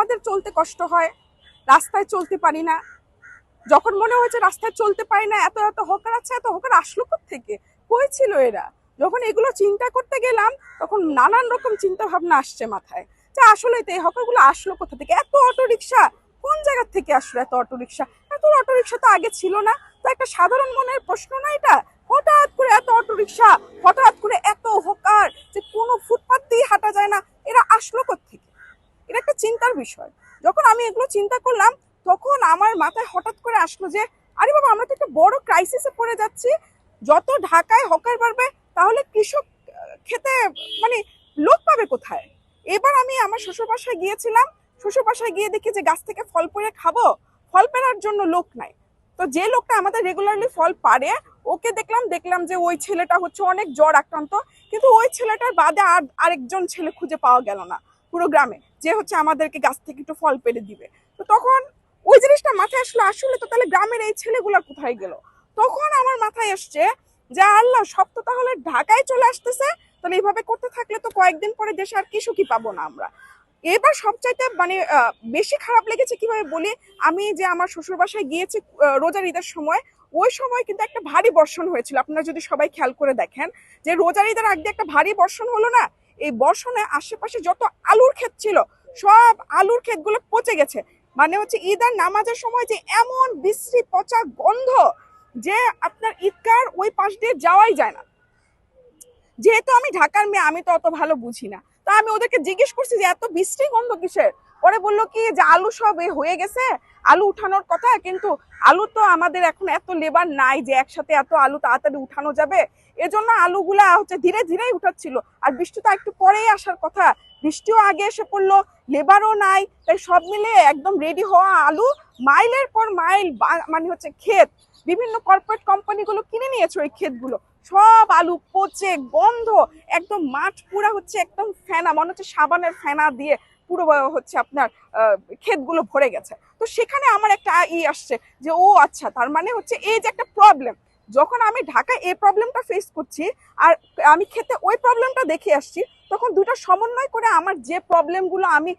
আমাদের চলতে কষ্ট হয়, রাস্তায় চলতে পারি না। যখন মনে হয়েছে রাস্তায় চলতে পারি না, এত এত হকার আছে, এত হকার আসলো থেকে কই ছিল এরা? যখন এগুলো চিন্তা করতে গেলাম তখন নানান রকম চিন্তা ভাবনা আসছে মাথায়, যে আসলে তো এই হকারগুলো আসলো কোথা থেকে? এত অটো রিক্সা কোন জায়গা থেকে আসলো? এত অটো রিক্সা, এত অটো রিক্সা তো আগে ছিল না। তো একটা সাধারণ মনের প্রশ্ন না এটা? হঠাৎ করে এত অটো রিক্সা, হঠাৎ করে এত হকার, যে কোনো ফুটপাত দিয়ে হাঁটা যায় না, এরা আসলো থেকে? এটা একটা চিন্তার বিষয়। যখন আমি এগুলো চিন্তা করলাম তখন আমার মাথায় হঠাৎ করে আসলো যে আরে বাবা, আমরা তো একটা বড় ক্রাইসিসে পড়ে যাচ্ছি। যত ঢাকায় হকার বাড়বে তাহলে কৃষক খেতে মানে লোক পাবে কোথায়? এবার আমি আমার শ্বশুর বাসায় গিয়েছিলাম, শ্বশুর বাসায় গিয়ে দেখি যে গাছ থেকে ফল পেড়ে খাবো, ফল পেড়ার জন্য লোক নাই। তো যে লোকটা আমাদের রেগুলারলি ফল পারে, ওকে দেখলাম যে ওই ছেলেটা হচ্ছে অনেক জ্বর আক্রান্ত, কিন্তু ওই ছেলেটার বাদে আর আরেকজন ছেলে খুঁজে পাওয়া গেল না পুরো গ্রামে, যে হচ্ছে আমাদেরকে গাছ থেকে একটু ফল পেড়ে দিবে। তো তখন ওই জিনিসটা মাথায় আসলো, আসলে তো তাহলে গ্রামের এই ছেলেগুলা কোথায় গেল? তখন আমার মাথায় আসছে যে আল্লাহ, সব তো তাহলে ঢাকায় চলে আসতেছে। তাহলে এইভাবে করতে থাকলে তো কয়েকদিন পরে দেশে আর কৃষকই পাবো না আমরা। এবার সবচাইতে বেশি খারাপ লেগেছে কিভাবে বলি, আমি যে আমার শ্বশুর বাসায় গিয়েছি রোজার ঈদের সময়, ওই সময় কিন্তু একটা ভারী বর্ষণ হয়েছিল। আপনারা যদি সবাই খেয়াল করে দেখেন যে রোজার ঈদের আগে একটা ভারী বর্ষণ হলো না, এই বর্ষণে আশেপাশে যত আলুর ক্ষেত ছিল সব আলুর ক্ষেতগুলো পচে গেছে। মানে হচ্ছে ঈদ আর নামাজের সময় যে এমন বিশ্রী পচা গন্ধ, যে আপনার ঈদগার ওই পাশ দিয়ে যাওয়াই যায় না। যেহেতু আমি ঢাকার মেয়ে, আমি তো অত ভালো বুঝি না। তা আমি ওদেরকে জিজ্ঞেস করছি যে এত বৃষ্টি গন্ধ কিসের? পরে বললো কি যে আলু সব হয়ে গেছে, আলু উঠানোর কথা, কিন্তু আলু তো আমাদের এখন এত লেবার নাই যে একসাথে এত আলু তাড়াতাড়ি উঠানো যাবে। এজন্য আলুগুলা হচ্ছে ধীরে ধীরেই উঠাচ্ছিল। আর বৃষ্টি তো একটু পরেই আসার কথা, বৃষ্টিও আগে এসে পড়লো, লেবারও নাই, তাই সব মিলে একদম রেডি হওয়া আলু মাইলের পর মাইল মানে হচ্ছে ক্ষেত, বিভিন্ন কর্পোরেট কোম্পানিগুলো কিনে নিয়েছে ওই ক্ষেতগুলো, সব আলু পচে গন্ধ, একদম মাঠ পুরা হচ্ছে একদম ফেনা, মনে হচ্ছে সাবানের ফেনা দিয়ে পুরো হচ্ছে আপনার ক্ষেতগুলো ভরে গেছে। তো সেখানে আমার একটা আসছে যে ও আচ্ছা, তার মানে হচ্ছে এই যে একটা প্রবলেম, যখন আমি ঢাকায় এই প্রবলেমটা ফেস করছি আর আমি খেতে ওই প্রবলেমটা দেখে আসছি, তখন দুটো সমন্বয় করে আমার যে প্রবলেমগুলো আমি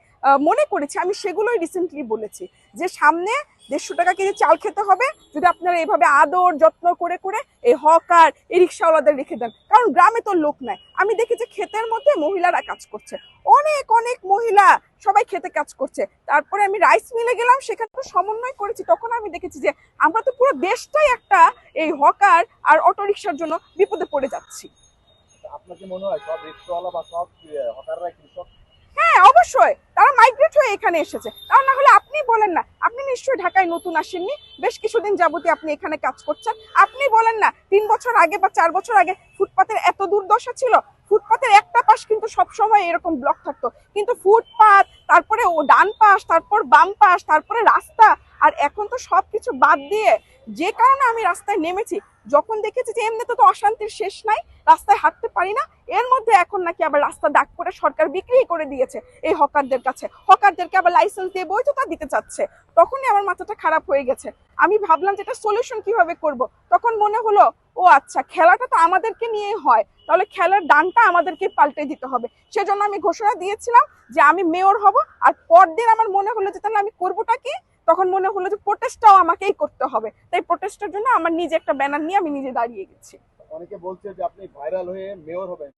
মনে করেছি, আমি সেগুলোই রিসেন্টলি বলেছি যে সামনে 150 টাকা কেজি চাল খেতে হবে যদি আপনারা এইভাবে আদর যত্ন করে করে এই হকার এই রিক্সাওয়ালাদের রেখে দেন। কারণ গ্রামে তো লোক নাই। আমি দেখি যে ক্ষেতের মধ্যে মহিলারা কাজ করছে, অনেক অনেক মহিলা সবাই খেতে কাজ করছে। তারপরে আমি রাইস মিলে গেলাম, সেখানে তো সমন্বয় করেছি, তখন আমি দেখেছি যে আমরা তো পুরো দেশটাই একটা এই হকার আর অটো রিক্সার জন্য বিপদে পড়ে যাচ্ছি। আপনার কি মনে হয় সব রিক্সাওয়ালা বা সব হকাররা কৃষক? হ্যাঁ, অবশ্যই তারা মাইগ্রেট হয়ে এখানে এসেছে। কারণ না হলে আপনি বলেন না, আপনি নিশ্চয়ই ঢাকায় নতুন আসেননি, বেশ কিছুদিন যাবতীয় আপনি এখানে কাজ করছেন। আপনি বলেন না 3 বছর আগে বা 4 বছর আগে ফুটপাতের এত দুর্দশা ছিল? ফুটপাতের একটা পাশ কিন্তু সবসময় এরকম ব্লক থাকতো, কিন্তু ফুটপাত, তারপরে ও ডান পাশ, তারপর বাম পাশ, তারপরে রাস্তা। আর এখন তো সবকিছু বাদ দিয়ে, যে কারণে আমি রাস্তায় নেমেছি, যখন দেখেছি যে এমনিতে তো অশান্তির শেষ নাই, রাস্তায় হাঁটতে পারি না, এর মধ্যে এখন নাকি আবার রাস্তা দাগ করে সরকার বিক্রি করে দিয়েছে এই হকারদের কাছে, হকারদেরকে আবার লাইসেন্স দিয়ে বৈধতা দিতে চাচ্ছে। তখনই আমার মাথাটা খারাপ হয়ে গেছে। আমি ভাবলাম যে এটা সলিউশন কিভাবে করব। তখন মনে হলো ও আচ্ছা, খেলাটা তো আমাদেরকে নিয়ে হয়, তাহলে খেলার দানটা আমাদেরকে পাল্টে দিতে হবে। সেজন্য আমি ঘোষণা দিয়েছিলাম যে আমি মেয়র হব। আর পরদিন আমার মনে হলো যে তাহলে আমি করবোটা কি? তখন মনে হলো যে প্রোটেস্টটাও আমাকেই করতে হবে। তাই প্রোটেস্টের জন্য আমার নিজে একটা ব্যানার নিয়ে আমি নিজে দাঁড়িয়ে গেছি। অনেকে বলছে যে আপনি ভাইরাল হয়ে মেয়র হবেন।